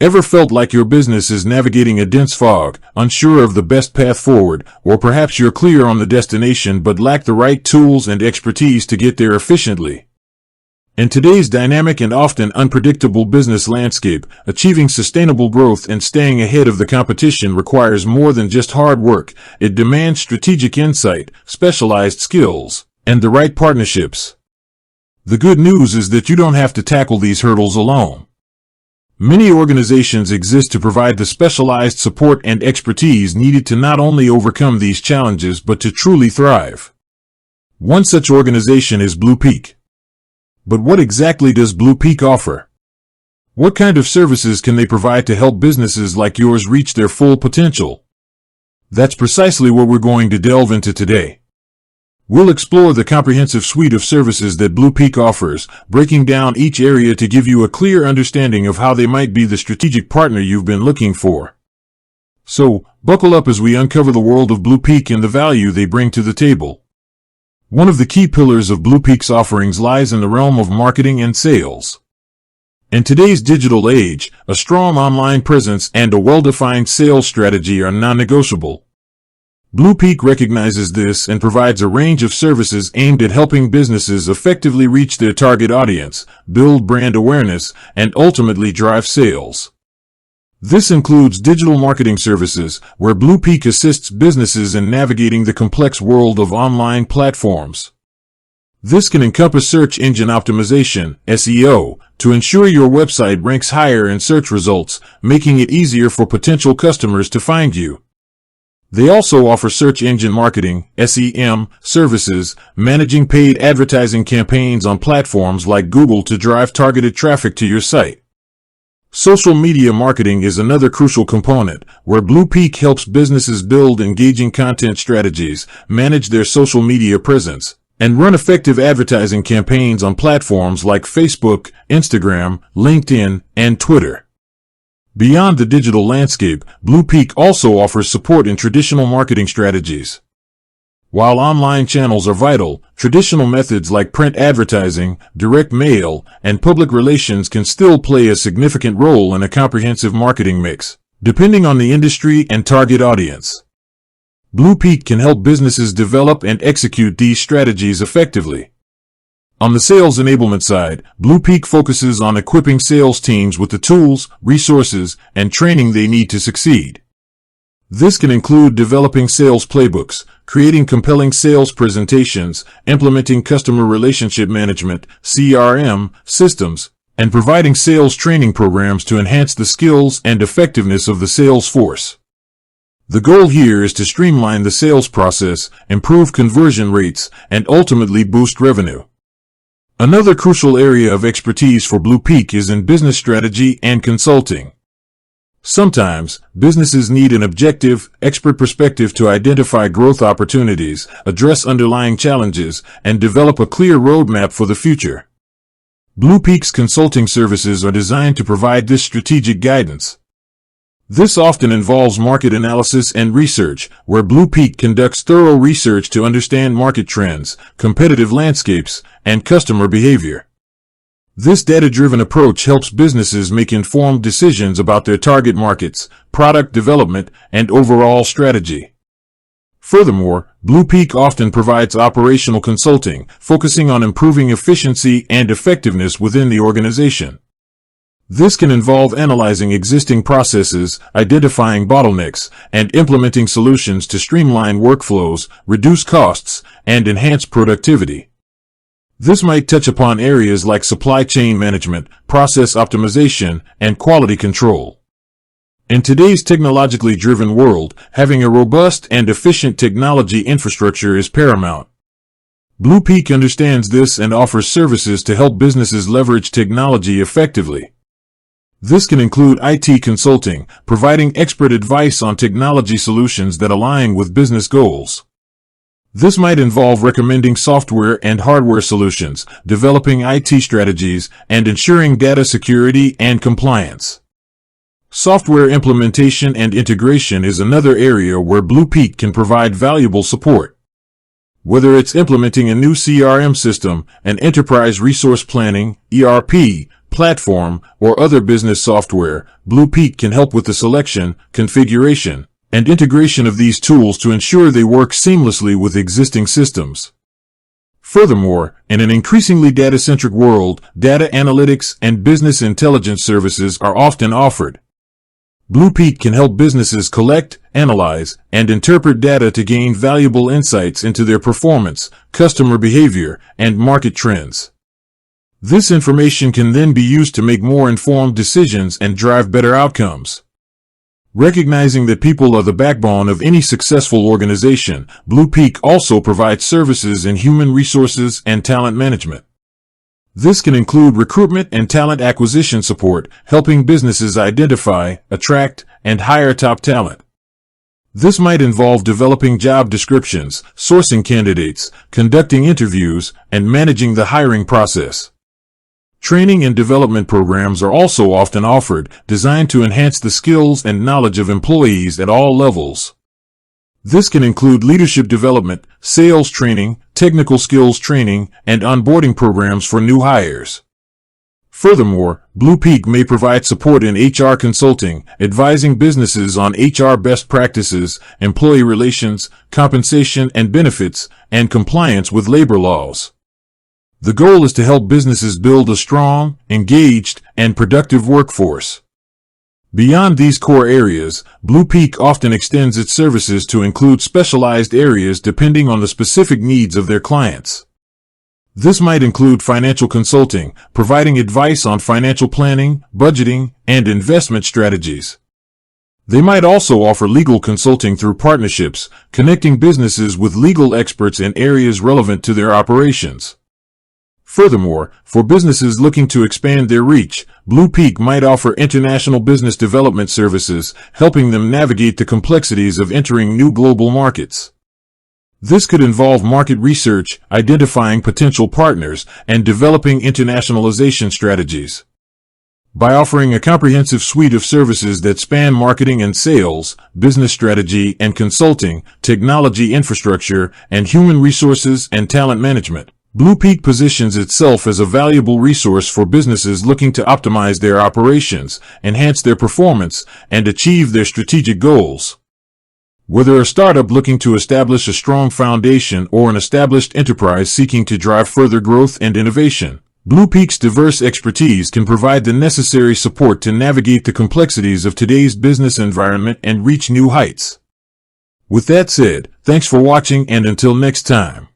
Ever felt like your business is navigating a dense fog, unsure of the best path forward, or perhaps you're clear on the destination but lack the right tools and expertise to get there efficiently? In today's dynamic and often unpredictable business landscape, achieving sustainable growth and staying ahead of the competition requires more than just hard work. It demands strategic insight, specialized skills, and the right partnerships. The good news is that you don't have to tackle these hurdles alone. Many organizations exist to provide the specialized support and expertise needed to not only overcome these challenges but to truly thrive. One such organization is BluPeak. But what exactly does BluPeak offer? What kind of services can they provide to help businesses like yours reach their full potential? That's precisely what we're going to delve into today. We'll explore the comprehensive suite of services that BluPeak offers, breaking down each area to give you a clear understanding of how they might be the strategic partner you've been looking for. So, buckle up as we uncover the world of BluPeak and the value they bring to the table. One of the key pillars of BluPeak's offerings lies in the realm of marketing and sales. In today's digital age, a strong online presence and a well-defined sales strategy are non-negotiable. BluPeak recognizes this and provides a range of services aimed at helping businesses effectively reach their target audience, build brand awareness, and ultimately drive sales. This includes digital marketing services, where BluPeak assists businesses in navigating the complex world of online platforms. This can encompass search engine optimization, SEO, to ensure your website ranks higher in search results, making it easier for potential customers to find you. They also offer search engine marketing, SEM, services, managing paid advertising campaigns on platforms like Google to drive targeted traffic to your site. Social media marketing is another crucial component, where BluPeak helps businesses build engaging content strategies, manage their social media presence, and run effective advertising campaigns on platforms like Facebook, Instagram, LinkedIn, and Twitter. Beyond the digital landscape, BluPeak also offers support in traditional marketing strategies. While online channels are vital, traditional methods like print advertising, direct mail, and public relations can still play a significant role in a comprehensive marketing mix, depending on the industry and target audience. BluPeak can help businesses develop and execute these strategies effectively. On the sales enablement side, BluPeak focuses on equipping sales teams with the tools, resources, and training they need to succeed. This can include developing sales playbooks, creating compelling sales presentations, implementing customer relationship management, CRM, systems, and providing sales training programs to enhance the skills and effectiveness of the sales force. The goal here is to streamline the sales process, improve conversion rates, and ultimately boost revenue. Another crucial area of expertise for BluPeak is in business strategy and consulting. Sometimes, businesses need an objective, expert perspective to identify growth opportunities, address underlying challenges, and develop a clear roadmap for the future. BluPeak's consulting services are designed to provide this strategic guidance. This often involves market analysis and research, where BluPeak conducts thorough research to understand market trends, competitive landscapes, and customer behavior. This data-driven approach helps businesses make informed decisions about their target markets, product development, and overall strategy. Furthermore, BluPeak often provides operational consulting, focusing on improving efficiency and effectiveness within the organization. This can involve analyzing existing processes, identifying bottlenecks, and implementing solutions to streamline workflows, reduce costs, and enhance productivity. This might touch upon areas like supply chain management, process optimization, and quality control. In today's technologically driven world, having a robust and efficient technology infrastructure is paramount. BluPeak understands this and offers services to help businesses leverage technology effectively. This can include IT consulting, providing expert advice on technology solutions that align with business goals. This might involve recommending software and hardware solutions, developing IT strategies, and ensuring data security and compliance. Software implementation and integration is another area where BluPeak can provide valuable support. Whether it's implementing a new CRM system, an enterprise resource planning, ERP, platform, or other business software, BluPeak can help with the selection, configuration, and integration of these tools to ensure they work seamlessly with existing systems. Furthermore, in an increasingly data-centric world, data analytics and business intelligence services are often offered. BluPeak can help businesses collect, analyze, and interpret data to gain valuable insights into their performance, customer behavior, and market trends. This information can then be used to make more informed decisions and drive better outcomes. Recognizing that people are the backbone of any successful organization, BluPeak also provides services in human resources and talent management. This can include recruitment and talent acquisition support, helping businesses identify, attract, and hire top talent. This might involve developing job descriptions, sourcing candidates, conducting interviews, and managing the hiring process. Training and development programs are also often offered, designed to enhance the skills and knowledge of employees at all levels. This can include leadership development, sales training, technical skills training, and onboarding programs for new hires. Furthermore, BluPeak may provide support in HR consulting, advising businesses on HR best practices, employee relations, compensation and benefits, and compliance with labor laws. The goal is to help businesses build a strong, engaged, and productive workforce. Beyond these core areas, BluPeak often extends its services to include specialized areas depending on the specific needs of their clients. This might include financial consulting, providing advice on financial planning, budgeting, and investment strategies. They might also offer legal consulting through partnerships, connecting businesses with legal experts in areas relevant to their operations. Furthermore, for businesses looking to expand their reach, BluPeak might offer international business development services, helping them navigate the complexities of entering new global markets. This could involve market research, identifying potential partners, and developing internationalization strategies. By offering a comprehensive suite of services that span marketing and sales, business strategy and consulting, technology infrastructure, and human resources and talent management, BluPeak positions itself as a valuable resource for businesses looking to optimize their operations, enhance their performance, and achieve their strategic goals. Whether a startup looking to establish a strong foundation or an established enterprise seeking to drive further growth and innovation, BluPeak's diverse expertise can provide the necessary support to navigate the complexities of today's business environment and reach new heights. With that said, thanks for watching, and until next time.